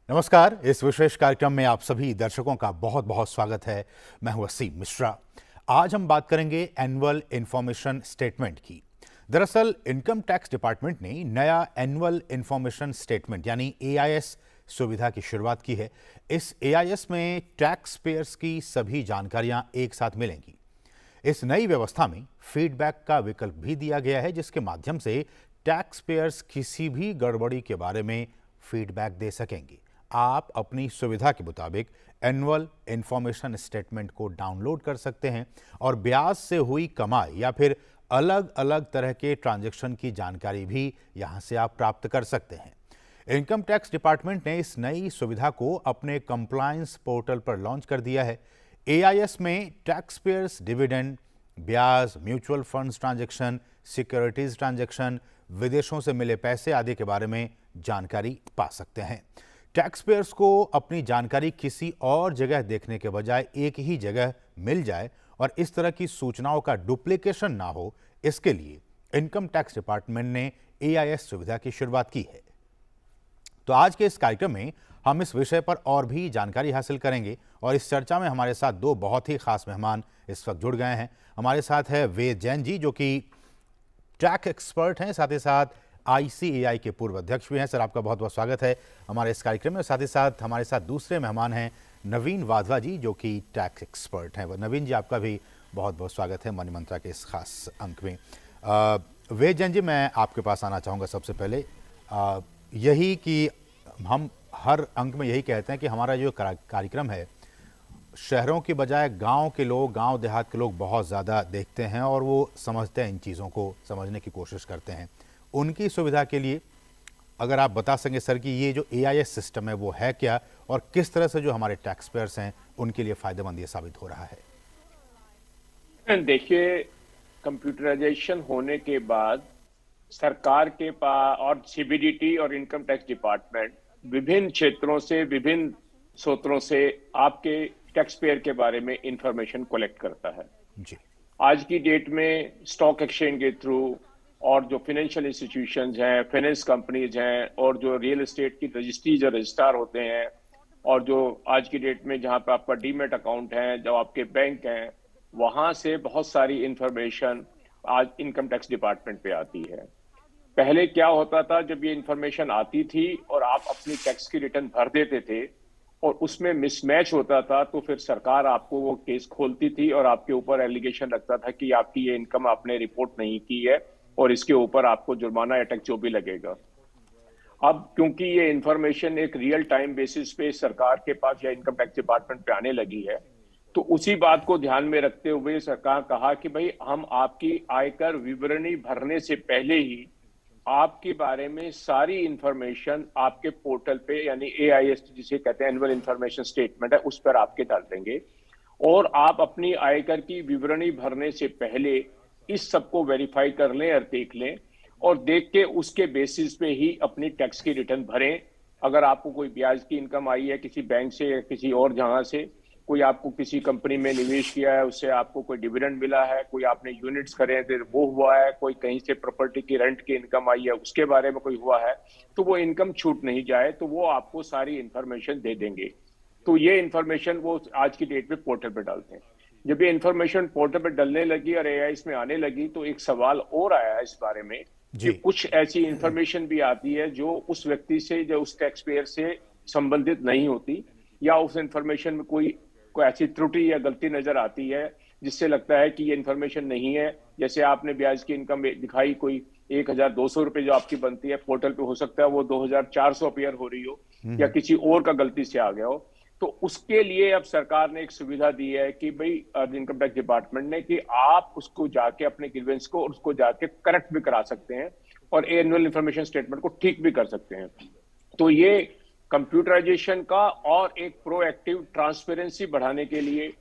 नमस्कार। इस विशेष कार्यक्रम में आप सभी दर्शकों का बहुत बहुत स्वागत है। मैं हूं वसीम मिश्रा। आज हम बात करेंगे एनुअल इंफॉर्मेशन स्टेटमेंट की। दरअसल इनकम टैक्स डिपार्टमेंट ने नया एनुअल इंफॉर्मेशन स्टेटमेंट यानी एआईएस सुविधा की शुरुआत की है। इस एआईएस में टैक्स पेयर्स की सभी जानकारियां एक साथ मिलेंगी। इस नई व्यवस्था में फीडबैक का विकल्प भी दिया गया है, जिसके माध्यम से टैक्स पेयर्स किसी भी गड़बड़ी के बारे में फीडबैक दे सकेंगे। आप अपनी सुविधा के मुताबिक एनुअल इंफॉर्मेशन स्टेटमेंट को डाउनलोड कर सकते हैं और ब्याज से हुई कमाई या फिर अलग अलग तरह के ट्रांजैक्शन की जानकारी भी यहां से आप प्राप्त कर सकते हैं। इनकम टैक्स डिपार्टमेंट ने इस नई सुविधा को अपने कंप्लायंस पोर्टल पर लॉन्च कर दिया है। एआईएस में टैक्स पेयर्स डिविडेंड, ब्याज, mutual funds transaction, securities transaction, विदेशों से मिले पैसे आदि के बारे में जानकारी पा सकते हैं। टैक्स पेयर्स को अपनी जानकारी किसी और जगह देखने के बजाय एक ही जगह मिल जाए और इस तरह की सूचनाओं का डुप्लीकेशन ना हो, इसके लिए इनकम टैक्स डिपार्टमेंट ने एआईएस सुविधा की शुरुआत की है। तो आज के इस कार्यक्रम में हम इस विषय पर और भी जानकारी हासिल करेंगे और इस चर्चा में हमारे साथ दो बहुत ही खास मेहमान इस वक्त जुड़ गए हैं। हमारे साथ है वेद जैन जी, जो कि टैक्स एक्सपर्ट हैं, साथ ही साथ आईसीएआई के पूर्व अध्यक्ष भी हैं। सर, आपका बहुत बहुत स्वागत है हमारे इस कार्यक्रम में। साथ ही साथ हमारे साथ दूसरे मेहमान हैं नवीन वाधवा जी, जो कि टैक्स एक्सपर्ट हैं। नवीन जी, आपका भी बहुत बहुत स्वागत है मनी मंत्रा के इस खास अंक में। वेद जैन जी, मैं आपके पास आना चाहूँगा सबसे पहले। यही कि हम हर अंक में यही कहते हैं कि हमारा जो कार्यक्रम है, शहरों की बजाय गांव के लोग, गांव देहात के लोग बहुत ज़्यादा देखते हैं और वो समझते हैं, इन चीज़ों को समझने की कोशिश करते हैं। उनकी सुविधा के लिए अगर आप बता सकें सर कि ये जो एआईएस सिस्टम है वो है क्या और किस तरह से जो हमारे टैक्स पेयर्स हैं उनके लिए फ़ायदेमंद ये साबित हो रहा है। देखिए, कंप्यूटराइजेशन होने के बाद सरकार के पास और सीबीडीटी और इनकम टैक्स डिपार्टमेंट विभिन्न क्षेत्रों से, विभिन्न स्रोतों से आपके टैक्स पेयर के बारे में इंफॉर्मेशन कलेक्ट करता है जी। आज की डेट में स्टॉक एक्सचेंज के थ्रू और जो फाइनेंशियल इंस्टीट्यूशंस हैं, फाइनेंस कंपनीज हैं और जो रियल एस्टेट की रजिस्ट्रीज और रजिस्ट्रार होते हैं और जो आज की डेट में जहां पे आपका डीमेट अकाउंट है, जो आपके बैंक हैं, वहां से बहुत सारी इंफॉर्मेशन आज इनकम टैक्स डिपार्टमेंट पे आती है। पहले क्या होता था, जब ये इंफॉर्मेशन आती थी और आप अपनी टैक्स की रिटर्न भर देते थे और उसमें मिसमैच होता था, तो फिर सरकार आपको वो केस खोलती थी और आपके ऊपर एलिगेशन रखता था कि आपकी ये इनकम आपने रिपोर्ट नहीं की है और इसके ऊपर आपको जुर्माना या टैक्स जो भी लगेगा। अब क्योंकि ये इंफॉर्मेशन एक रियल टाइम बेसिस पे सरकार के पास या इनकम टैक्स डिपार्टमेंट पे आने लगी है, तो उसी बात को ध्यान में रखते हुए सरकार कहा कि भाई हम आपकी आयकर विवरणी भरने से पहले ही आपके बारे में सारी इंफॉर्मेशन आपके पोर्टल पे, यानी एआईएस जिसे कहते हैं एनुअल इंफॉर्मेशन स्टेटमेंट है, उस पर आपके डाल देंगे और आप अपनी आयकर की विवरणी भरने से पहले इस सबको वेरीफाई कर लें और देख लें और देख के उसके बेसिस पे ही अपनी टैक्स की रिटर्न भरें। अगर आपको कोई ब्याज की इनकम आई है किसी बैंक से या किसी और जहां से, कोई आपको किसी कंपनी में निवेश किया है, उससे आपको कोई डिविडेंड मिला है, कोई आपने यूनिट्स खरीदे वो हुआ है, कोई कहीं से प्रॉपर्टी की रेंट की इनकम आई है उसके बारे में कोई हुआ है, तो वो इनकम छूट नहीं जाए, तो वो आपको सारी इंफॉर्मेशन दे देंगे। तो ये इंफॉर्मेशन वो आज की डेट में पोर्टल पे डालते हैं। जब ये इंफॉर्मेशन पोर्टल पे डलने लगी और एआई इसमें आने लगी, तो एक सवाल और आया इस बारे में कि कुछ ऐसी इंफॉर्मेशन भी आती है जो उस व्यक्ति से, जो उस टैक्स पेयर से संबंधित नहीं होती, या उस इंफॉर्मेशन में कोई ऐसी त्रुटि या गलती नजर आती है जिससे लगता है कि ये इंफॉर्मेशन नहीं है। जैसे आपने ब्याज की इनकम दिखाई, कोई 1,200 रुपए जो आपकी बनती है पोर्टल पे, हो सकता है वो 2,400 अपीयर हो रही हो या किसी और का गलती से आ गया हो। तो उसके लिए अब सरकार ने एक सुविधा दी है कि भाई इनकम टैक्स डिपार्टमेंट ने, कि आप उसको जाके अपने ग्रीवेंस को और उसको जाके करेक्ट भी करा सकते हैं और एनुअल इंफॉर्मेशन स्टेटमेंट को ठीक भी कर सकते हैं। तो ये कंप्यूटराइजेशन का और एक प्रोएक्टिव ट्रांसपेरेंसी बढ़ाने के लिए,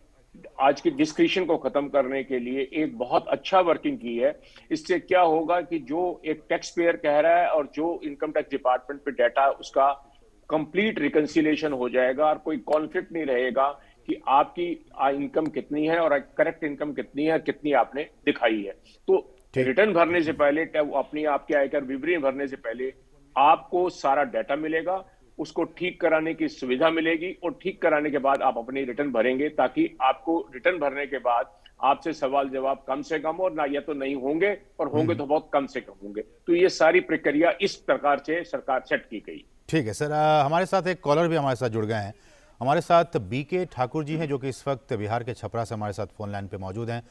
आज की डिस्क्रिप्शन को खत्म करने के लिए एक बहुत अच्छा वर्किंग की है। इससे क्या होगा कि जो एक टैक्स पेयर कह रहा है और जो इनकम टैक्स डिपार्टमेंट पे डाटा, उसका कंप्लीट रिकंसिलिएशन हो जाएगा और कोई कॉन्फ्लिक्ट नहीं रहेगा कि आपकी इनकम कितनी है और करेक्ट इनकम कितनी है, कितनी आपने दिखाई है। तो रिटर्न भरने से पहले, अपनी आपकी आयकर विवरणी भरने से पहले आपको सारा डाटा मिलेगा उसको ठीक कराने की सुविधा मिलेगी और ठीक कराने के बाद आप अपनी रिटर्न भरेंगे, ताकि आपको रिटर्न भरने के बाद आपसे सवाल जवाब कम से कम और ना, या तो नहीं होंगे और होंगे तो बहुत कम से कम होंगे। तो ये सारी प्रक्रिया इस प्रकार से सरकार सेट की गई। ठीक है सर, हमारे साथ एक कॉलर भी हमारे साथ जुड़ गए हैं। हमारे साथ बीके ठाकुर जी हैं, जो कि इस वक्त बिहार के छपरा से हमारे साथ फोन लाइन पे मौजूद हैं।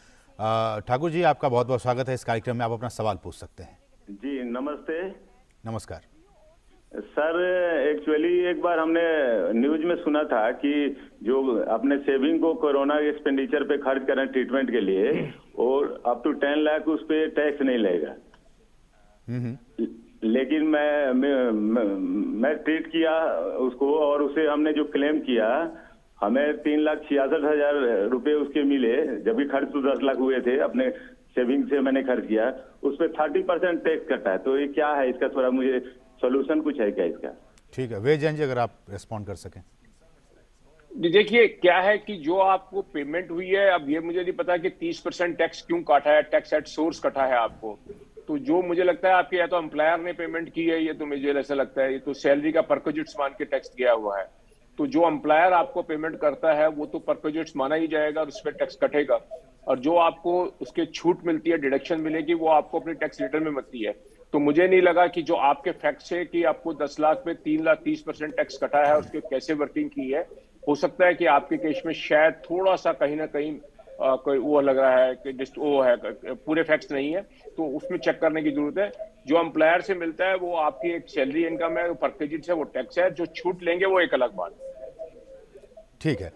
ठाकुर जी, आपका बहुत बहुत स्वागत है इस कार्यक्रम में, आप अपना सवाल पूछ सकते हैं। जी नमस्ते नमस्कार सर। एक्चुअली एक बार हमने न्यूज में सुना था कि जो अपने सेविंग को कोरोना एक्सपेंडिचर पे खर्च करें ट्रीटमेंट के लिए, और अप टू 10 लाख उस पे टैक्स नहीं लगेगा। लेकिन मैं ट्रीट किया उसको, और उसे हमने जो क्लेम किया, हमें 3,66,000 रुपए उसके मिले, जबकि खर्च तो 10 लाख हुए थे। अपने सेविंग से मैंने खर्च किया, उस पर 30% टैक्स कटा है। तो ये क्या है इसका, थोड़ा मुझे सोल्यूशन कुछ है क्या इसका? ठीक है, वेद जैन जी, अगर आप रिस्पॉन्ड कर सकें। देखिए क्या है कि जो आपको पेमेंट हुई है, अब ये मुझे नहीं पता कि 30% टैक्स क्यों काटा है, टैक्स एट सोर्स कटा है आपको। तो जो मुझे लगता है आपके, या तो एम्प्लॉयर ने पेमेंट की है, ये तो मुझे ऐसा लगता है, ये तो सैलरी का परक्विजिट्स मान के टैक्स दिया हुआ है। तो जो एम्प्लॉयर आपको पेमेंट करता है वो तो परक्विजिट्स माना ही जाएगा और उस पर टैक्स कटेगा। और जो आपको उसके छूट मिलती है, डिडक्शन मिलेगी, वो आपको अपनी टैक्स रिटर्न में मिलती है। तो मुझे नहीं लगा कि जो आपके फैक्ट्स है कि आपको 10 लाख में 3,30% टैक्स कटा है, उसके कैसे वर्किंग की है। हो सकता है कि आपके केस में शायद थोड़ा सा कहीं ना कहीं कोई वो लग रहा है कि वो है, पूरे फैक्ट्स नहीं है, तो उसमें चेक करने की जरूरत है। जो एम्प्लॉयर से मिलता है वो आपकी एक सैलरी इनकम है, वो परकेजिट है, वो टैक्स है। जो छूट लेंगे वो एक अलग बात है। ठीक है,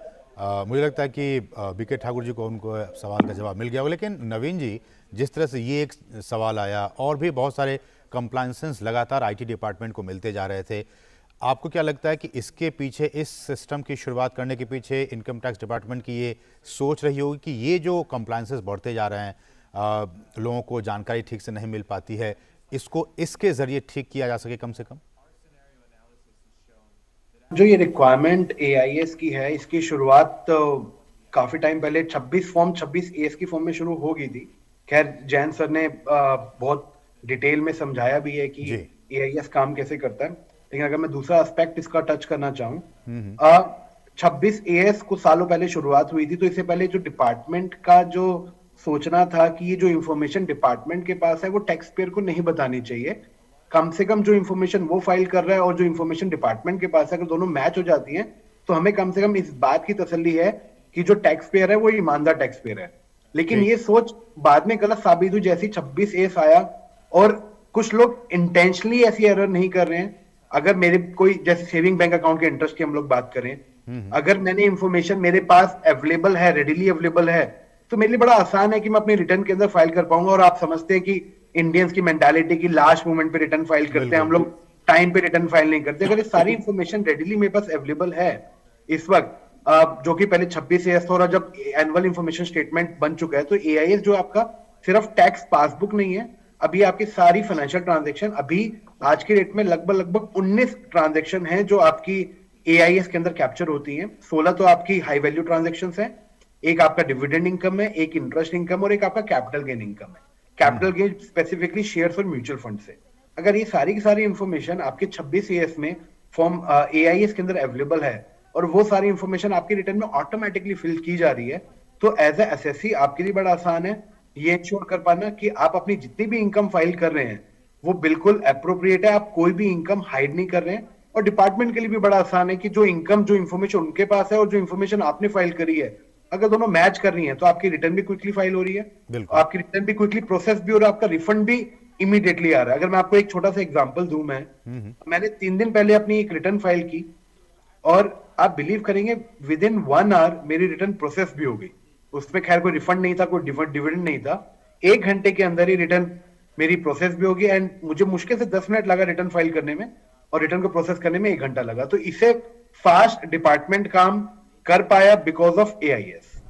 मुझे लगता है कि बीके ठाकुर जी को उनको सवाल का जवाब मिल गया होगा। लेकिन नवीन जी, जिस तरह से ये एक सवाल आया, और भी बहुत सारे कंप्लायंसेस लगातार आईटी डिपार्टमेंट को मिलते जा रहे थे, आपको क्या लगता है कि इसके पीछे, इस सिस्टम की शुरुआत करने के पीछे इनकम टैक्स डिपार्टमेंट की ये सोच रही होगी कि ये जो कंप्लायंसेस बढ़ते जा रहे हैं, लोगों को जानकारी ठीक से नहीं मिल पाती है, इसको इसके ज़रिए ठीक किया जा सके कम से कम? जो ये रिक्वायरमेंट एआईएस की है, इसकी शुरुआत तो काफी टाइम पहले 26 एस की फॉर्म में शुरू हो गई थी। खैर, जैन सर ने बहुत डिटेल में समझाया भी है कि एआईएस काम कैसे करता है। लेकिन अगर मैं दूसरा एस्पेक्ट इसका टच करना चाहूँ, 26 एएस कुछ सालों पहले शुरुआत हुई थी। तो इससे पहले जो डिपार्टमेंट का जो सोचना था कि ये जो इंफॉर्मेशन डिपार्टमेंट के पास है वो टैक्स पेयर को नहीं बतानी चाहिए। कम से कम जो इंफॉर्मेशन वो फाइल कर रहा है और जो इंफॉर्मेशन डिपार्टमेंट के पास है, अगर दोनों मैच हो जाती हैं तो हमें कम से कम इस बात की तसल्ली है कि जो टैक्स पेयर है वो ईमानदार टैक्स पेयर है। लेकिन ये सोच बाद में गलत साबित हुई, जैसे 26 एस आया। और कुछ लोग इंटेंशनली ऐसी एरर नहीं कर रहे हैं। अगर मेरे कोई, जैसे सेविंग बैंक अकाउंट के इंटरेस्ट की हम लोग बात करें, अगर मैंने इंफॉर्मेशन मेरे पास अवेलेबल है, रेडिली अवेलेबल है, तो मेरे लिए बड़ा आसान है कि मैं अपनी रिटर्न के अंदर फाइल कर पाऊंगा। और आप समझते हैं कि इंडियंस की मेंटालिटी की लास्ट मोमेंट पे रिटर्न फाइल करते हैं, हम लोग टाइम पे रिटर्न फाइल नहीं करते। अगर ये सारी इंफॉर्मेशन रेडिली मेरे पास अवेलेबल है इस वक्त, जो कि पहले 26 एएस था, और जब एनुअल इंफॉर्मेशन स्टेटमेंट बन चुका है, तो एआईएस जो आपका सिर्फ टैक्स पासबुक नहीं है, अभी आपकी सारी फाइनेंशियल ट्रांजैक्शन, अभी आज के डेट में लगभग 19 ट्रांजैक्शन है जो आपकी एआईएस के अंदर कैप्चर होती हैं। 16 तो आपकी हाई वैल्यू ट्रांजैक्शंस हैं, एक आपका डिविडेंड इनकम है, एक इंटरेस्ट इनकम, और एक आपका कैपिटल गेन इनकम है। कैपिटल गेन स्पेसिफिकली शेयर्स और म्यूचुअल फंड से। अगर ये सारी की सारी इंफॉर्मेशन आपके 26 एएस में फॉर्म एआईएस के अंदर अवेलेबल है, और वो सारी इंफॉर्मेशन आपकी रिटर्न में ऑटोमेटिकली फिल की जा रही है, तो एज ए एसएससी आपके लिए बड़ा आसान है ये इंश्योर कर पाना कि आप अपनी जितनी भी इनकम फाइल कर रहे हैं वो बिल्कुल अप्रोप्रिएट है, आप कोई भी इनकम हाइड नहीं कर रहे हैं। और डिपार्टमेंट के लिए भी बड़ा आसान है कि जो इनकम, जो इंफॉर्मेशन उनके पास है और जो इंफॉर्मेशन आपने फाइल करी है, अगर दोनों मैच कर रही है तो आपकी रिटर्न भी क्विकली फाइल हो रही है, आपकी रिटर्न भी क्विकली प्रोसेस भी हो रहा है, आपका रिफंड भी इमीडिएटली आ रहा है। अगर मैं आपको एक छोटा सा एग्जांपल दूं, मैंने 3 दिन पहले अपनी एक रिटर्न फाइल की, और आप बिलीव करेंगे विद इन 1 आवर मेरी रिटर्न प्रोसेस भी हो गई। उसमें खैर कोई रिफंड नहीं था, कोई डिविडेंड नहीं था। 1 घंटे के अंदर ही रिटर्न मेरी प्रोसेस भी होगी, एंड मुझे मुश्किल से 10 मिनट लगा रिटर्न फाइल करने में, और रिटर्न को प्रोसेस करने में 1 घंटा लगा। तो इसे फास्ट डिपार्टमेंट काम कर पाया बिकॉज ऑफ एआईएस।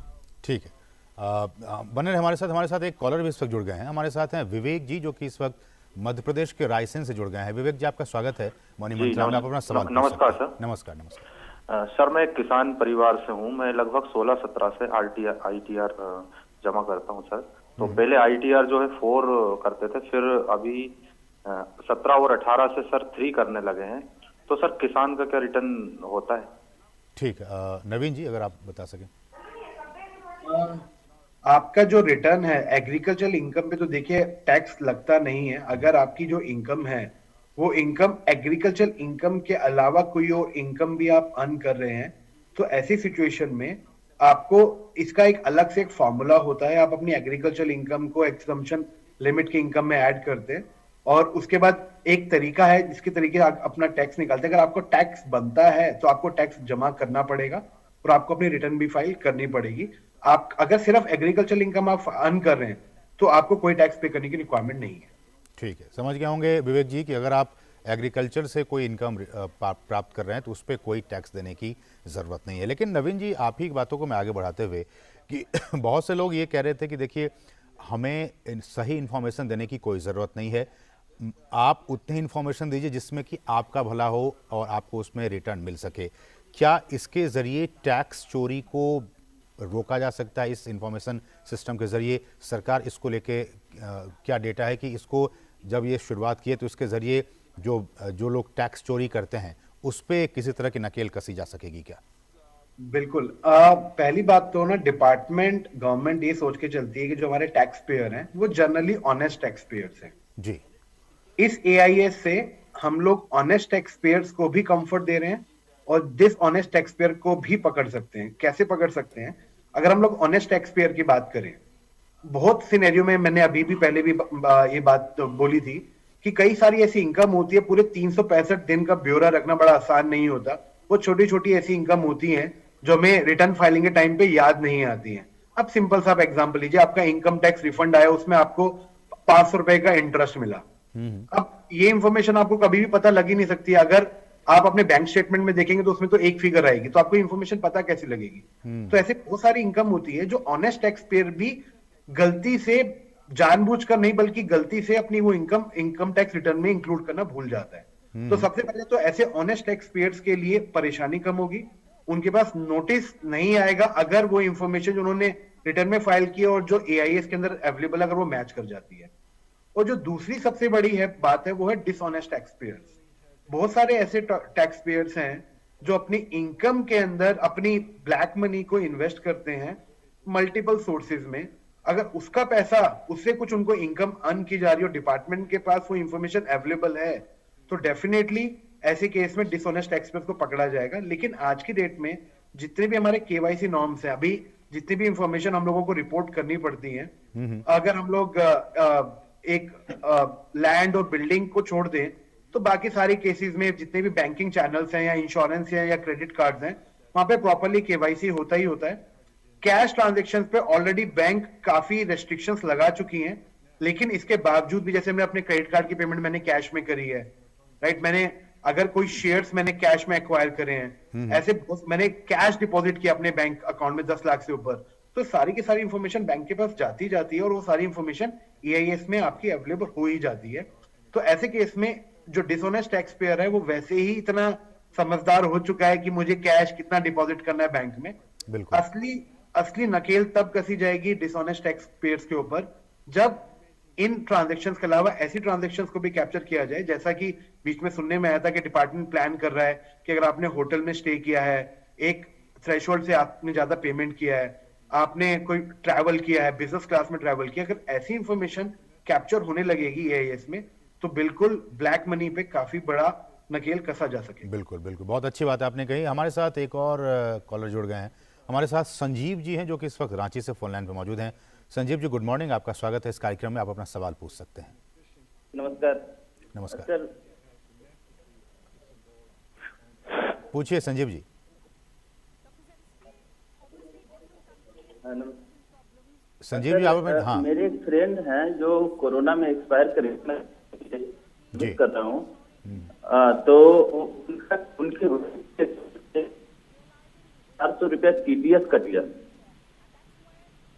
ठीक है, बने रहे हमारे साथ एक कॉलर भी इस वक्त जुड़ गए हैं। हमारे साथ हैं विवेक जी, जो कि इस वक्त मध्य प्रदेश के रायसेन से जुड़ गए हैं। विवेक जी, आपका स्वागत है मॉर्निंग मंत्रा में, आप अपना सवाल पूछ सकते हैं। नमस्कार सर। नमस्कार। सर, मैं एक किसान परिवार से हूँ। मैं लगभग 16-17 से आईटीआर जमा करता हूँ सर। तो पहले आईटीआर जो है 4 करते थे, फिर अभी 17 और 18 से सर 3 करने लगे हैं। तो सर किसान का क्या रिटर्न होता है? ठीक है, नवीन जी अगर आप बता सकें। आपका जो रिटर्न है एग्रीकल्चरल इनकम पे तो देखिए टैक्स लगता नहीं है। अगर आपकी जो इनकम है वो इनकम एग्रीकल्चरल इनकम के अलावा कोई और इनकम भी आप अर्न कर रहे हैं तो ऐसी सिचुएशन में आपको इसका एक अलग से एक फॉर्मूला होता है। आप अपनी एग्रीकल्चरल इनकम को एक्सम्पशन लिमिट के इनकम में ऐड करते हैं और उसके बाद एक तरीका है जिसके तरीके से आप अपना टैक्स निकालते हैं। अगर आपको टैक्स बनता है तो आपको टैक्स जमा करना पड़ेगा और आपको अपनी रिटर्न भी फाइल करनी पड़ेगी। आप अगर सिर्फ एग्रीकल्चरल इनकम आप अर्न कर रहे हैं तो आपको कोई टैक्स पे करने की रिक्वायरमेंट नहीं है। ठीक है, समझ गए होंगे विवेक जी कि अगर आप एग्रीकल्चर से कोई इनकम प्राप्त कर रहे हैं तो उस पर कोई टैक्स देने की ज़रूरत नहीं है। लेकिन नवीन जी आप ही की बातों को मैं आगे बढ़ाते हुए कि बहुत से लोग ये कह रहे थे कि देखिए हमें सही इन्फॉर्मेशन देने की कोई ज़रूरत नहीं है, आप उतनी इन्फॉर्मेशन दीजिए जिसमें कि आपका भला हो और आपको उसमें रिटर्न मिल सके। क्या इसके ज़रिए टैक्स चोरी को रोका जा सकता है? इस इंफॉर्मेशन सिस्टम के ज़रिए सरकार इसको लेके क्या डेटा है कि इसको जब ये शुरुआत की है तो इसके ज़रिए जो लोग टैक्स चोरी करते हैं उस पर किसी तरह की नकेल कसी जा सकेगी क्या? बिल्कुल। पहली बात तो ना डिपार्टमेंट गवर्नमेंट ये सोच के चलती है कि जो हमारे टैक्स पेयर हैं वो जनरली ऑनेस्ट टैक्स पेयर्स हैं। जी, इस एआईएस से हम लोग ऑनेस्ट टैक्स पेयर्स को भी कंफर्ट दे रहे हैं और डिसऑनेस्ट टैक्स पेयर को भी पकड़ सकते हैं। कैसे पकड़ सकते हैं? अगर हम लोग ऑनेस्ट टैक्स पेयर की बात करें, बहुत सिनेरियो में मैंने अभी भी पहले भी ये बात तो बोली थी कि कई सारी ऐसी इनकम होती है, पूरे 365 दिन का ब्यौरा रखना बड़ा आसान नहीं होता। वो छोटी छोटी ऐसी इनकम होती हैं जो हमें रिटर्न फाइलिंग के टाइम पे याद नहीं आती हैं। अब सिंपल सा एग्जांपल लीजिए, आपका इनकम टैक्स रिफंड आया, उसमें आपको 500 रुपए का इंटरेस्ट मिला। अब ये इंफॉर्मेशन आपको कभी भी पता लग ही नहीं सकती। अगर आप अपने बैंक स्टेटमेंट में देखेंगे तो उसमें तो एक फिगर आएगी, तो आपको इंफॉर्मेशन पता कैसे लगेगी? तो ऐसे बहुत सारी इनकम होती है जो ऑनेस्ट टैक्स पेयर भी गलती से, जानबूझकर नहीं बल्कि गलती से अपनी वो इनकम टैक्स रिटर्न में इंक्लूड करना भूल जाता है। तो सबसे पहले तो ऐसे ऑनेस्ट टैक्स पेयर्स के लिए परेशानी कम होगी, उनके पास नोटिस नहीं आएगा अगर वो इंफॉर्मेशन जो उन्होंने रिटर्न में फाइल की और जो एआईएस के अंदर अवेलेबल अगर वो मैच कर जाती है। और जो दूसरी सबसे बड़ी बात है वो है डिसऑनेस्ट टैक्स पेयर्स। बहुत सारे ऐसे टैक्स पेयर्स हैं जो अपनी इनकम के अंदर अपनी ब्लैक मनी को इन्वेस्ट करते हैं मल्टीपल सोर्सेज में। अगर उसका पैसा, उससे कुछ उनको इनकम अर्न की जा रही है और डिपार्टमेंट के पास वो इंफॉर्मेशन अवेलेबल है तो डेफिनेटली ऐसे केस में डिसऑनेस्ट टैक्स पेयर्स को पकड़ा जाएगा। लेकिन आज की डेट में जितने भी हमारे केवाईसी नॉर्म्स हैं, अभी जितनी भी इंफॉर्मेशन हम लोगों को रिपोर्ट करनी पड़ती है, अगर हम लोग एक लैंड और बिल्डिंग को छोड़ दें तो बाकी सारे केसेस में जितने भी बैंकिंग चैनल्स हैं या इंश्योरेंस है या क्रेडिट कार्ड्स हैं, वहां पे प्रॉपर्ली केवाईसी होता ही होता है। कैश ट्रांजैक्शंस पे ऑलरेडी बैंक काफी रेस्ट्रिक्शंस लगा चुकी हैं, लेकिन इसके बावजूद भी, जैसे मैं अपने क्रेडिट कार्ड की पेमेंट मैंने कैश में करी है, राइट, मैंने अगर कोई शेयर्स मैंने कैश में एक्वायर करे हैं, ऐसे मैंने कैश डिपॉजिट किया अपने बैंक अकाउंट में 10 लाख से ऊपर, तो सारी की सारी इंफॉर्मेशन बैंक के पास जाती जाती है और वो सारी इंफॉर्मेशन एआईएस में आपकी अवेलेबल हो ही जाती है। तो ऐसे केस में जो डिसऑनेस्ट टैक्स पेयर है वो वैसे ही इतना समझदार हो चुका है कि मुझे कैश कितना डिपॉजिट करना है बैंक में। बिल्कुल। असली नकेल तब कसी जाएगी डिसऑनेस्ट टैक्स पेयर्स के ऊपर जब इन ट्रांजैक्शंस के अलावा ऐसी ट्रांजैक्शंस को भी कैप्चर किया जाए, जैसा कि बीच में सुनने में आया था कि डिपार्टमेंट प्लान कर रहा है कि अगर आपने होटल में स्टे किया है, एक थ्रेशोल्ड से आपने ज्यादा पेमेंट किया है, आपने कोई ट्रैवल किया है, बिजनेस क्लास में ट्रैवल किया, अगर ऐसी इंफॉर्मेशन कैप्चर होने लगेगी एआईएस में तो बिल्कुल ब्लैक मनी पे काफी बड़ा नकेल कसा जा सके। बिल्कुल बिल्कुल, बहुत अच्छी बात आपने कही। हमारे साथ एक और कॉलर जुड़ गए हैं, हमारे साथ संजीव जी हैं जो कि इस वक्त रांची से फोन लाइन पर मौजूद हैं। संजीव जी गुड मॉर्निंग, आपका स्वागत है इस कार्यक्रम में, आप अपना सवाल पूछ सकते हैं। नमस्कार। नमस्कार सर, पूछिए संजीव जी। संजीव जी आप हाँ मेरे एक फ्रेंड हैं जो कोरोना में एक्सपायर करे जी कर रहा हूँ, तो उनके 400 रुपया टीडीएस कट गया।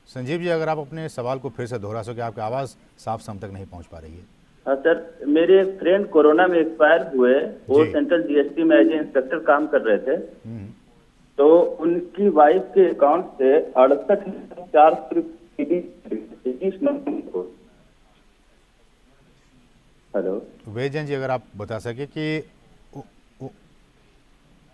संजीव जी अगर आप अपने सवाल को फिर से दोहरा सके, आपकी आवाज़ साफ सम तक नहीं पहुंच पा रही है। हाँ सर, मेरे एक फ्रेंड कोरोना में एक्सपायर हुए, वो सेंट्रल जीएसटी में एज ए इंस्पेक्टर काम कर रहे थे, तो उनकी वाइफ के अकाउंट से 68,400 रुपये। हेलो वेजन जी अगर आप बता सके कि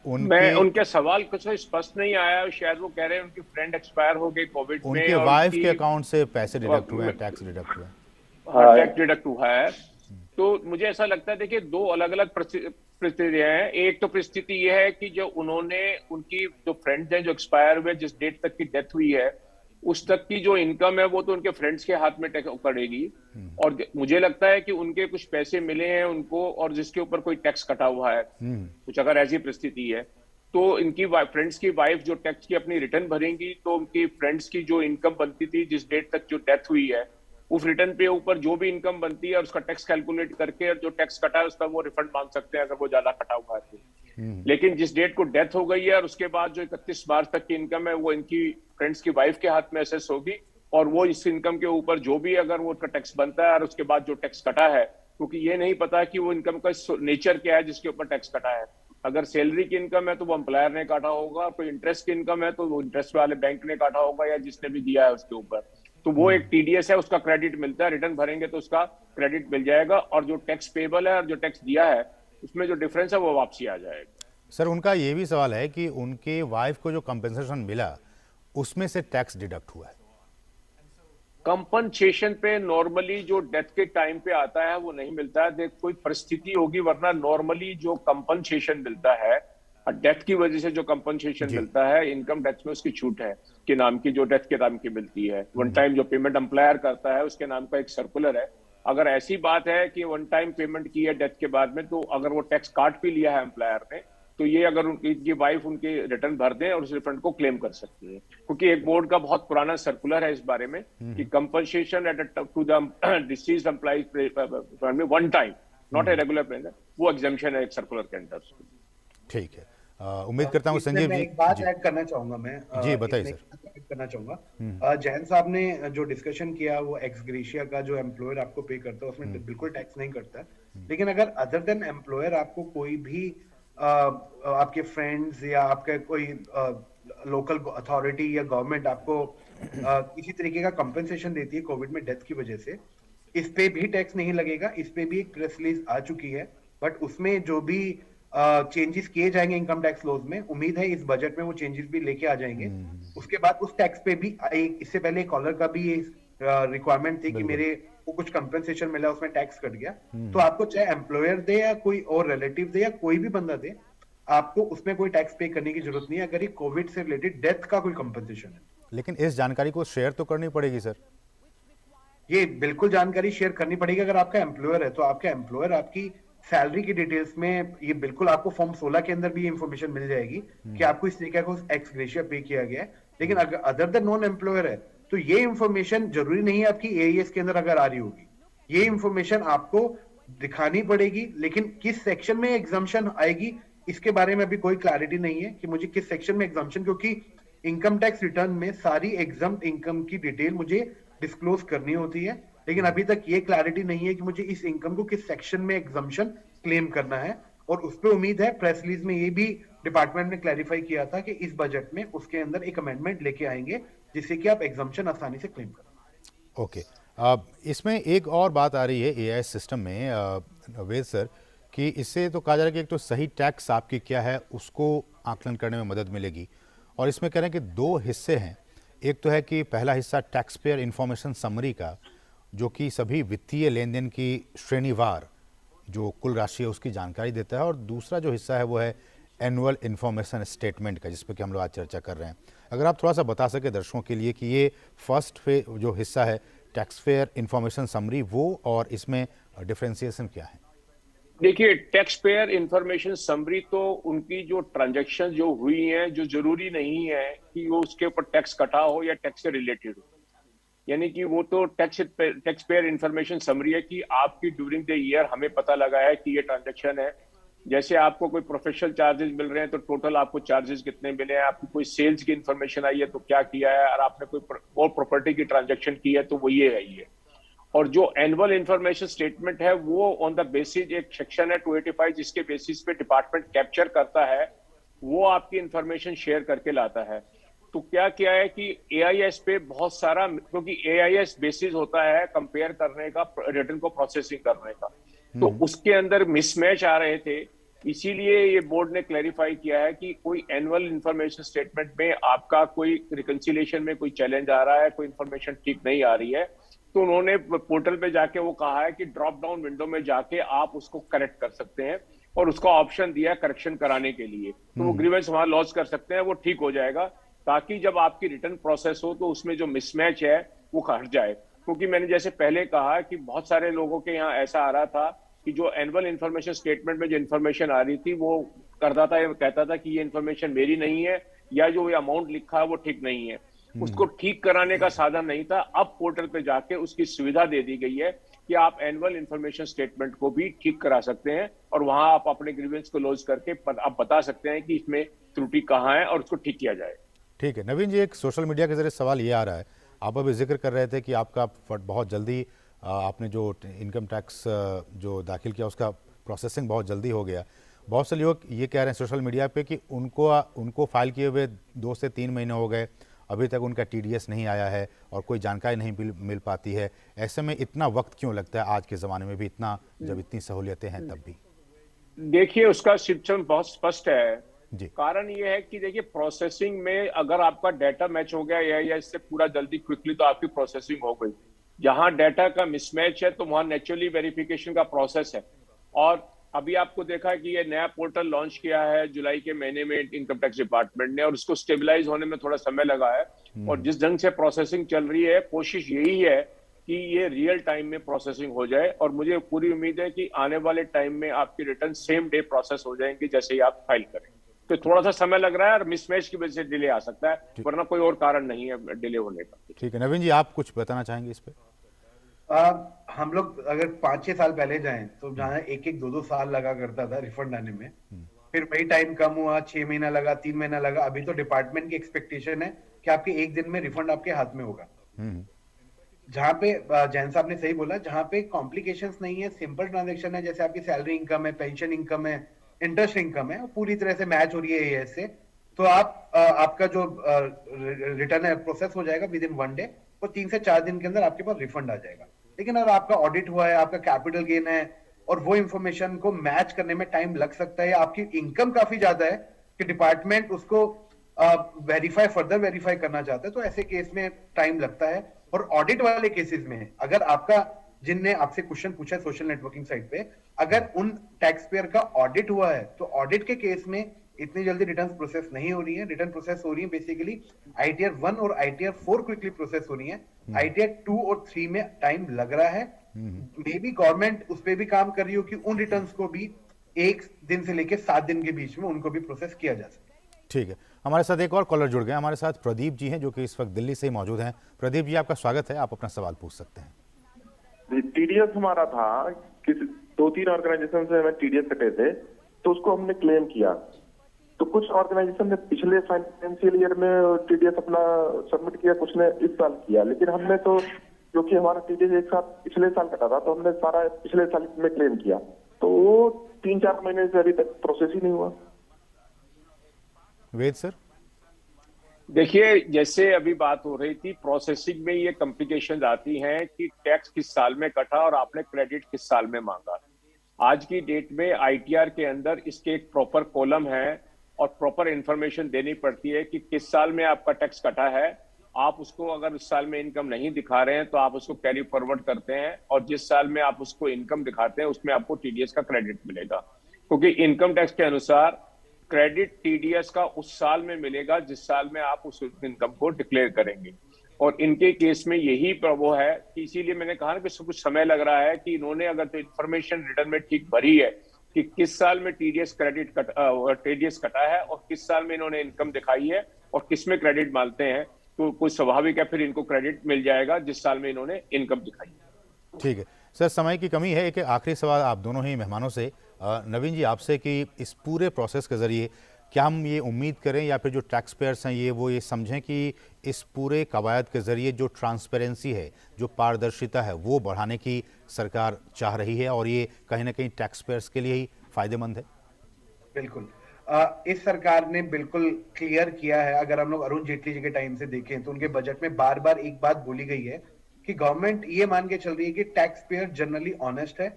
मैं उनके सवाल कुछ स्पष्ट नहीं आया, शायद वो कह रहे हैं उनकी फ्रेंड एक्सपायर हो गई कोविड में उनके और वाइफ उनकी के अकाउंट से पैसे डिडक्ट हुए हैं, टैक्स डिडक्ट हुए हैं। टैक्स डिडक्ट हुआ है। तो मुझे ऐसा लगता है, देखिए दो अलग अलग परिस्थितियां हैं। एक तो परिस्थिति यह है कि जो उन्होंने, उनकी जो फ्रेंड्स हैं जो एक्सपायर हुए, जिस डेट तक की डेथ हुई है उस तक की जो इनकम है वो तो उनके फ्रेंड्स के हाथ में टैक्स पड़ेगी। और मुझे लगता है कि उनके कुछ पैसे मिले हैं उनको और जिसके ऊपर कोई टैक्स कटा हुआ है, कुछ अगर ऐसी परिस्थिति है तो इनकी फ्रेंड्स की वाइफ जो टैक्स की अपनी रिटर्न भरेंगी तो उनकी फ्रेंड्स की जो इनकम बनती थी जिस डेट तक जो डेथ हुई है उस रिटर्न पे ऊपर जो भी इनकम बनती है और उसका टैक्स कैलकुलेट करके और जो टैक्स कटा है उसका वो रिफंड मांग सकते हैं अगर वो ज्यादा कटा हुआ है तो। लेकिन जिस डेट को डेथ हो गई है और उसके बाद जो 31 मार्च तक की इनकम है वो इनकी फ्रेंड्स की वाइफ के हाथ में असेस होगी और वो इस इनकम के ऊपर जो भी अगर वो उसका टैक्स बनता है और उसके बाद जो टैक्स कटा है, क्योंकि ये नहीं पता कि वो इनकम का नेचर क्या है जिसके ऊपर टैक्स कटा है। अगर सैलरी की इनकम है तो वो एम्प्लॉयर ने काटा होगा, कोई इंटरेस्ट की इनकम है तो वो इंटरेस्ट वाले बैंक ने काटा होगा या जिसने भी दिया है उसके ऊपर। तो वो एक टीडीएस है, उसका क्रेडिट मिलता है, रिटर्न भरेंगे तो उसका क्रेडिट मिल जाएगा और जो टैक्स पेबल है और जो टैक्स दिया है उसमें जो डिफरेंस है वो वापसी आ जाएगा। सर उनका ये भी सवाल है कि उनके वाइफ को जो कंपेंसेशन मिला उसमें से टैक्स डिडक्ट हुआ है। कंपनसेशन पे नॉर्मली जो डेथ के टाइम पे आता है वो नहीं मिलता है, देख कोई परिस्थिति होगी, वरना नॉर्मली जो कंपनसेशन मिलता है डेथ की वजह से जो कंपनसेशन मिलता है इनकम टैक्स में उसकी छूट है के नाम की, जो डेथ के नाम की मिलती है। वन टाइम जो पेमेंट एम्प्लॉयर करता है उसके नाम का एक सर्कुलर है। अगर ऐसी बात है कि वन टाइम पेमेंट की है डेथ के बाद में तो अगर वो टैक्स काट भी लिया है एम्प्लॉयर ने तो ये अगर उनकी वाइफ उनके रिटर्न भर दें और उस रिफंड को क्लेम कर सकती है, क्योंकि एक बोर्ड का बहुत पुराना सर्कुलर है इस बारे में कि compensation at to the deceased employ one time not a regular payment, वो एग्जेम्पशन है एक सर्कुलर के अंदर। ठीक है, उम्मीद करता हूँ संजीव जी। एक बात ऐड करना चाहूंगा मैं। जी बताइए सर। ऐड करना चाहूंगा, जैन साहब ने जो डिस्कशन किया वो एक्स ग्रेशिया का जो एम्प्लॉयर आपको पे करता है उसमें बिल्कुल टैक्स नहीं करता। लेकिन अगर अदर देन एम्प्लॉयर आपको कोई भी आपके फ्रेंड्स या आपका कोई लोकल अथॉरिटी या गवर्नमेंट आपको किसी तरीके का कंपनसेशन देती है कोविड में डेथ की वजह से, इस पे भी टैक्स नहीं लगेगा। इस पे भी एक प्रेस रिलीज आ चुकी है, बट उसमें जो भी चेंजेस किए जाएंगे इनकम टैक्स लॉज में, उम्मीद है इस बजट में वो चेंजेस भी लेके आ जाएंगे। उसके बाद उस टैक्स पे भी इससे पहले कॉलर का भी रिक्वायरमेंट थी कि मेरे को कुछ कंपनसेशन मिला उसमें टैक्स कट गया, तो आपको चाहे एम्प्लॉयर दे या कोई और रिलेटिव दे या कोई भी बंदा दे, आपको उसमें कोई टैक्स पे करने की जरूरत नहीं है अगर ये कोविड से रिलेटेड डेथ का कोई कंपनसेशन है। लेकिन इस जानकारी को शेयर तो करनी पड़ेगी सर। ये बिल्कुल जानकारी शेयर करनी पड़ेगी। अगर आपका एम्प्लॉयर है तो आपका एम्प्लॉयर आपकी सैलरी की डिटेल्स में ये बिल्कुल आपको फॉर्म 16 के अंदर भी इंफॉर्मेशन मिल जाएगी कि आपको इस तरीके का एक्स ग्रेशिया पे किया गया है। लेकिन अगर अदर द नॉन एम्प्लॉयर है तो ये इंफॉर्मेशन जरूरी नहीं है आपकी एईएस के अंदर अगर आ रही होगी, ये इंफॉर्मेशन आपको दिखानी पड़ेगी। लेकिन किस सेक्शन में एग्जम्पशन आएगी इसके बारे में अभी कोई क्लैरिटी नहीं है कि मुझे किस सेक्शन में एग्जम्पशन, क्योंकि इनकम टैक्स रिटर्न में सारी एग्जम्प्ट इनकम की डिटेल मुझे डिस्क्लोज करनी होती है। लेकिन अभी तक ये क्लैरिटी नहीं है कि मुझे इस इनकम को किस सेक्शन में एग्जम्पशन क्लेम करना है, और उस पे उम्मीद है प्रेस रिलीज में ये भी डिपार्टमेंट ने क्लैरिफाई किया था कि इस बजट में उसके अंदर एक अमेंडमेंट लेके आएंगे जिससे कि आप एग्जम्पशन आसानी से क्लेम करें। ओके, इसमें एक और बात आ रही है एआई सिस्टम में वेद सर, कि इससे तो कहा जा रहा है कि एक तो सही टैक्स आपकी क्या है उसको आकलन करने में मदद मिलेगी, और इसमें कह रहे हैं कि दो हिस्से हैं। एक तो है कि पहला हिस्सा टैक्स पेयर इंफॉर्मेशन समरी का, जो कि सभी वित्तीय लेन देन की श्रेणीवार जो कुल राशि है उसकी जानकारी देता है, और दूसरा जो हिस्सा है वो है एनुअल इन्फॉर्मेशन स्टेटमेंट का, जिस पर कि हम लोग आज चर्चा कर रहे हैं। अगर आप थोड़ा सा बता सके दर्शकों के लिए कि ये फर्स्ट जो हिस्सा है टैक्स पेयर इंफॉर्मेशन समरी वो, और इसमें डिफरेंशिएशन क्या है? देखिए, टैक्स पेयर इंफॉर्मेशन समरी तो उनकी जो ट्रांजैक्शन जो हुई हैं, जो जरूरी नहीं है कि वो उसके ऊपर टैक्स कटा हो या टैक्स से रिलेटेड हो, यानी कि वो तो टैक्स पेयर इंफॉर्मेशन समरी है कि आपकी ड्यूरिंग द ईयर हमें पता लगा है कि ये ट्रांजैक्शन है। जैसे आपको कोई प्रोफेशनल चार्जेस मिल रहे हैं तो टोटल आपको चार्जेस कितने मिले हैं, आपकी कोई सेल्स की इंफॉर्मेशन आई है तो क्या किया है, और आपने कोई और प्रॉपर्टी की ट्रांजैक्शन की है तो वो ये है ये। और जो एनुअल इंफॉर्मेशन स्टेटमेंट है वो ऑन द बेसिस, एक सेक्शन है 285 जिसके बेसिस पे डिपार्टमेंट कैप्चर करता है, वो आपकी इंफॉर्मेशन शेयर करके लाता है। तो क्या किया है कि एआईएस पे बहुत सारा, क्योंकि एआईएस बेसिस होता है कंपेयर करने का, रिटर्न को प्रोसेसिंग करने का, तो उसके अंदर मिसमैच आ रहे थे इसीलिए ये बोर्ड ने क्लैरिफाई किया है कि कोई एनुअल इंफॉर्मेशन स्टेटमेंट में आपका कोई रिकंसिलिएशन में कोई चैलेंज आ रहा है, कोई इंफॉर्मेशन ठीक नहीं आ रही है, तो उन्होंने पोर्टल पे जाके वो कहा है कि ड्रॉप डाउन विंडो में जाके आप उसको करेक्ट कर सकते हैं, और उसका ऑप्शन दिया है करेक्शन कराने के लिए। तो वो ग्रीवेंस वहां लॉन्च कर सकते हैं, वो ठीक हो जाएगा, ताकि जब आपकी रिटर्न प्रोसेस हो तो उसमें जो मिसमैच है वो हट जाए। क्योंकि मैंने जैसे पहले कहा कि बहुत सारे लोगों के यहाँ ऐसा आ रहा था कि जो एनुअल इन्फॉर्मेशन स्टेटमेंट में जो इन्फॉर्मेशन आ रही थी वो करता था, कहता था कि ये इन्फॉर्मेशन मेरी नहीं है, या जो ये अमाउंट लिखा है वो ठीक नहीं है। उसको ठीक कराने का साधन नहीं था। अब पोर्टल पे जाके उसकी सुविधा दे दी गई है कि आप एनुअल इन्फॉर्मेशन स्टेटमेंट को भी ठीक करा सकते हैं, और वहां आप अपने ग्रीवेंस को लॉन्च करके आप बता सकते हैं कि इसमें त्रुटि कहाँ है और उसको ठीक किया जाए। ठीक है नवीन जी, एक सोशल मीडिया के जरिए सवाल ये आ रहा है, आप अभी जिक्र कर रहे थे कि आपका बहुत जल्दी आपने जो इनकम टैक्स जो दाखिल किया उसका प्रोसेसिंग बहुत जल्दी हो गया। बहुत से लोग ये कह रहे हैं सोशल मीडिया पे कि उनको फाइल किए हुए 2 से 3 महीने हो गए, अभी तक उनका TDS नहीं आया है और कोई जानकारी नहीं मिल पाती है। ऐसे में इतना वक्त क्यों लगता है आज के ज़माने में भी, इतना जब इतनी सहूलियतें हैं तब भी? देखिए, उसका सिस्टम बहुत स्पष्ट है जी। कारण ये है कि देखिए, प्रोसेसिंग में अगर आपका डाटा मैच हो गया या इससे पूरा जल्दी क्विकली, तो आपकी प्रोसेसिंग हो गई। जहां डाटा का मिसमैच है तो वहां नेचुरली वेरिफिकेशन का प्रोसेस है। और अभी आपको देखा कि ये नया पोर्टल लॉन्च किया है जुलाई के महीने में इनकम टैक्स डिपार्टमेंट ने, और उसको स्टेबलाइज होने में थोड़ा समय लगा है। और जिस ढंग से प्रोसेसिंग चल रही है, कोशिश यही है कि ये रियल टाइम में प्रोसेसिंग हो जाए, और मुझे पूरी उम्मीद है कि आने वाले टाइम में आपकी रिटर्न सेम डे प्रोसेस हो जाएंगे जैसे ही आप फाइल करें। तो थोड़ा सा समय लग रहा है और मिसमैच की वजह से डिले आ सकता है, वरना कोई और कारण नहीं है डिले होने का। ठीक है नवीन जी, आप कुछ बताना चाहेंगे इस पे? हम लोग अगर 5-6 साल पहले जाएं तो जहाँ 1-2 साल लगा करता था रिफंड आने में, फिर वही टाइम कम हुआ, 6 महीना लगा, 3 महीना लगा। अभी तो डिपार्टमेंट की एक्सपेक्टेशन है कि आपके 1 दिन में रिफंड आपके हाथ में होगा। जहाँ पे जैन साहब ने सही बोला, जहाँ पे कॉम्प्लिकेशंस नहीं है, सिंपल ट्रांजेक्शन है, जैसे आपकी सैलरी इनकम है, पेंशन इनकम है, इंटरेस्ट इनकम है, पूरी तरह से मैच हो रही है AS से, तो आपका जो रिटर्न है प्रोसेस हो जाएगा विद इन 1 डे, और 3 से 4 दिन के अंदर आपके पास रिफंड आ जाएगा। लेकिन अगर आपका ऑडिट हुआ है, आपका कैपिटल गेन है, और वो इंफॉर्मेशन को मैच करने में टाइम लग सकता है, आपकी इनकम काफी ज्यादा है कि डिपार्टमेंट उसको फर्दर वेरीफाई करना चाहता है, तो ऐसे केस में टाइम लगता है। और ऑडिट वाले केसेस में अगर आपका, जिनने आपसे क्वेश्चन पूछा है सोशल नेटवर्किंग साइट पे, अगर उन टैक्स पेयर का ऑडिट हुआ है तो ऑडिट के केस में इतनी जल्दी रिटर्न प्रोसेस नहीं हो रही है। रिटर्न प्रोसेस हो रही है बेसिकली ITR 1 और ITR 4 क्विकली प्रोसेस हो रही है। ITR 2 और 3 में टाइम लग रहा है। मे बी गवर्नमेंट उस पर भी काम कर रही हो कि उन रिटर्न्स को भी 1 दिन से लेकर 7 दिन के बीच में उनको भी प्रोसेस किया जा सके। ठीक है, हमारे साथ एक और कॉलर जुड़ गए। हमारे साथ प्रदीप जी हैं जो कि इस वक्त दिल्ली से ही मौजूद हैं। प्रदीप जी, आपका स्वागत है, आप अपना सवाल पूछ सकते हैं। TDS हमारा था, किसी 2-3 ऑर्गेनाइजेशन से हमें TDS कटे थे, तो उसको हमने क्लेम किया। तो कुछ ऑर्गेनाइजेशन ने पिछले फाइनेंशियल ईयर में TDS अपना सबमिट किया, कुछ ने इस साल किया, लेकिन हमने तो, क्योंकि हमारा TDS एक साथ पिछले साल कटा था, तो हमने सारा पिछले साल में क्लेम किया, तो वो 3-4 महीने से अभी तक प्रोसेस ही नहीं हुआ। वेद सर? देखिए, जैसे अभी बात हो रही थी, प्रोसेसिंग में ये कॉम्प्लिकेशंस आती हैं कि टैक्स किस साल में कटा और आपने क्रेडिट किस साल में मांगा। आज की डेट में ITR के अंदर इसके एक प्रॉपर कॉलम है और प्रॉपर इंफॉर्मेशन देनी पड़ती है कि किस साल में आपका टैक्स कटा है। आप उसको अगर उस साल में इनकम नहीं दिखा रहे हैं तो आप उसको कैरी फॉरवर्ड करते हैं, और जिस साल में आप उसको इनकम दिखाते हैं उसमें आपको TDS का क्रेडिट मिलेगा, क्योंकि इनकम टैक्स के अनुसार क्रेडिट TDS का उस साल में मिलेगा जिस साल में आप उस इनकम को डिक्लेयर करेंगे। और इनके केस में यही वो है कि इसीलिए मैंने कहा ना कि कुछ समय लग रहा है कि इन्होंने अगर तो इन्फॉर्मेशन रिटर्न में ठीक भरी है कि किस साल में TDS कटा है और किस साल में इन्होंने इनकम दिखाई है और किस में क्रेडिट मांगते हैं, तो कुछ स्वाभाविक है फिर इनको क्रेडिट मिल जाएगा जिस साल में इन्होंने इनकम दिखाई है। ठीक है सर, समय की कमी है, एक आखिरी सवाल आप दोनों ही मेहमानों से, नवीन जी आपसे, कि इस पूरे प्रोसेस के जरिए क्या हम ये उम्मीद करें या फिर जो टैक्स पेयर्स हैं ये समझें कि इस पूरे कवायद के जरिए जो ट्रांसपेरेंसी है, जो पारदर्शिता है, वो बढ़ाने की सरकार चाह रही है और ये कहीं ना कहीं टैक्स पेयर्स के लिए ही फायदेमंद है? बिल्कुल, इस सरकार ने बिल्कुल क्लियर किया है। अगर हम लोग अरुण जेटली जी के टाइम से देखें तो उनके बजट में बार बार एक बात बोली गई है कि गवर्नमेंट ये मान के चल रही है कि टैक्स पेयर जनरली ऑनेस्ट है,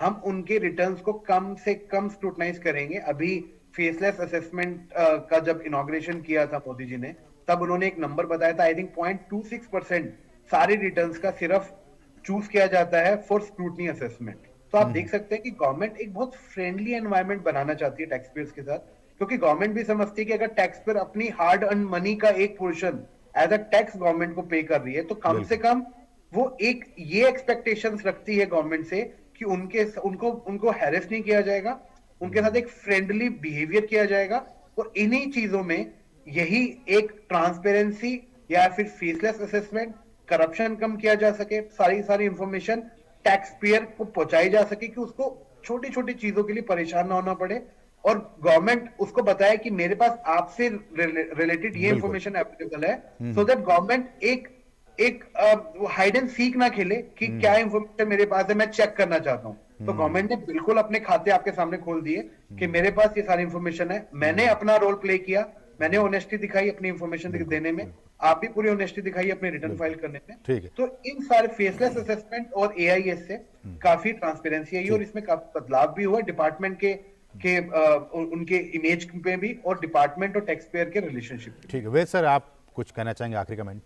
हम उनके रिटर्न्स को कम से कम स्क्रूटनाइज करेंगे। अभी फेसलेस असेसमेंट का जब इनॉग्रेशन किया था मोदी जी ने, तब उन्होंने एक नंबर बताया था, आई थिंक 0.26% सारे रिटर्न्स का सिर्फ चूज किया जाता है फॉर स्क्रूटनी असेसमेंट। तो आप देख सकते हैं कि गवर्नमेंट एक बहुत फ्रेंडली एनवायरनमेंट बनाना चाहती है टैक्स पेयर्स के साथ, क्योंकि गवर्नमेंट भी समझती है कि अगर टैक्स पेयर अपनी हार्ड अर्न मनी का एक portion as a tax government को पे कर रही है, तो कम से कम वो एक ये एक्सपेक्टेशंस रखती है गवर्नमेंट से कि उनको हैरेस नहीं किया जाएगा, उनके साथ एक फ्रेंडली बिहेवियर किया जाएगा। और इन्हीं चीजों में यही एक ट्रांसपेरेंसी या फिर फेसलेस असेसमेंट, करप्शन कम किया जा सके, सारी इंफॉर्मेशन टैक्स पेयर को पहुंचाई जा सके कि उसको छोटी छोटी चीजों के लिए परेशान ना होना पड़े, और गवर्नमेंट उसको बताए कि मेरे पास आपसे रिलेटेड ये इंफॉर्मेशन अवेलेबल है, सो दैट गवर्नमेंट एक हाइड एंड सीक ना खेले कि क्या इंफॉर्मेशन मेरे पास है, मैं चेक करना चाहता हूँ। तो गवर्नमेंट ने बिल्कुल अपने खाते आपके सामने खोल दिए कि मेरे पास ये सारी इंफॉर्मेशन है, मैंने अपना रोल प्ले किया, मैंने ऑनेस्टी दिखाई अपनी इंफॉर्मेशन देने में, आप भी पूरी ऑनेस्टी दिखाई अपने रिटर्न फाइल करने में। ठीक है। तो इन सारे फेसलेस असेसमेंट और एआईएस से काफी ट्रांसपेरेंसी आई और इसमें काफी बदलाव भी हुआ डिपार्टमेंट के उनके इमेज पे भी, और डिपार्टमेंट और टैक्स पेयर के रिलेशनशिप। ठीक है, वेद सर आप कुछ कहना चाहेंगे, आखिरी कमेंट?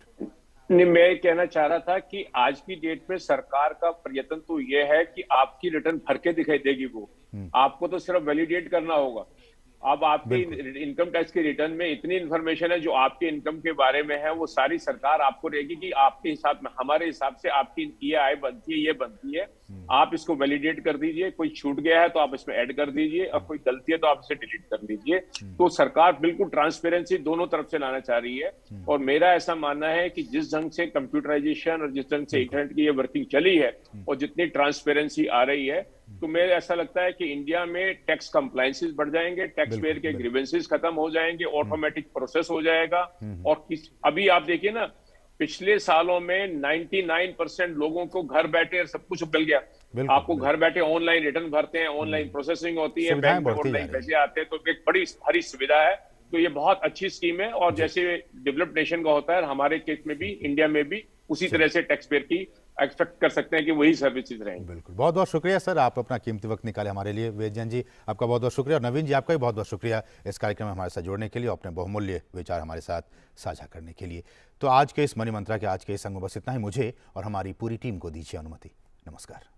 नहीं, मैं कहना चाह रहा था कि आज की डेट में सरकार का प्रयत्न तो यह है कि आपकी रिटर्न भर के दिखाई देगी, वो आपको तो सिर्फ वैलिडेट करना होगा। अब आपकी इनकम टैक्स के रिटर्न में इतनी इन्फॉर्मेशन है जो आपके इनकम के बारे में है, वो सारी सरकार आपको रहेगी कि आपके हिसाब में, हमारे हिसाब से आपकी ये आय बनती है, ये बनती है, आप इसको वैलिडेट कर दीजिए, कोई छूट गया है तो आप इसमें ऐड कर दीजिए, और कोई गलती है तो आप इसे डिलीट कर दीजिए। तो सरकार बिल्कुल ट्रांसपेरेंसी दोनों तरफ से लाना चाह रही है, और मेरा ऐसा मानना है कि जिस ढंग से कंप्यूटराइजेशन और जिस ढंग से इंटरनेट की ये वर्किंग चली है और जितनी ट्रांसपेरेंसी आ रही है, तो मेरे ऐसा लगता है कि इंडिया में टैक्स कंप्लायंसेस बढ़ जाएंगे, टैक्स पेयर के ग्रीवेंसेस खत्म हो जाएंगे, ऑटोमेटिक प्रोसेस हो जाएगा। और अभी आप देखिए ना, पिछले सालों में 99% लोगों को घर बैठे सब कुछ मिल गया। आपको घर बैठे ऑनलाइन रिटर्न भरते हैं, ऑनलाइन प्रोसेसिंग होती है, बैंक में ऑनलाइन पैसे आते हैं, तो एक बड़ी भारी सुविधा है। तो ये बहुत अच्छी स्कीम है, और जैसे डेवलप्ड नेशन का होता है, हमारे केस में भी, इंडिया में भी उसी तरह से टैक्स पेयर की एक्सपेक्ट कर सकते हैं कि वही सर्विसेज रहेंगी। बिल्कुल, बहुत बहुत शुक्रिया सर, आप अपना कीमती वक्त निकाले हमारे लिए। वेद जैन जी आपका बहुत बहुत शुक्रिया, और नवीन जी आपका भी बहुत बहुत शुक्रिया इस कार्यक्रम में हमारे साथ जुड़ने के लिए, अपने बहुमूल्य विचार हमारे साथ साझा करने के लिए। तो आज के इस मनी मंत्रा के आज के इस अंग में बस इतना ही। मुझे और हमारी पूरी टीम को दीजिए अनुमति। नमस्कार।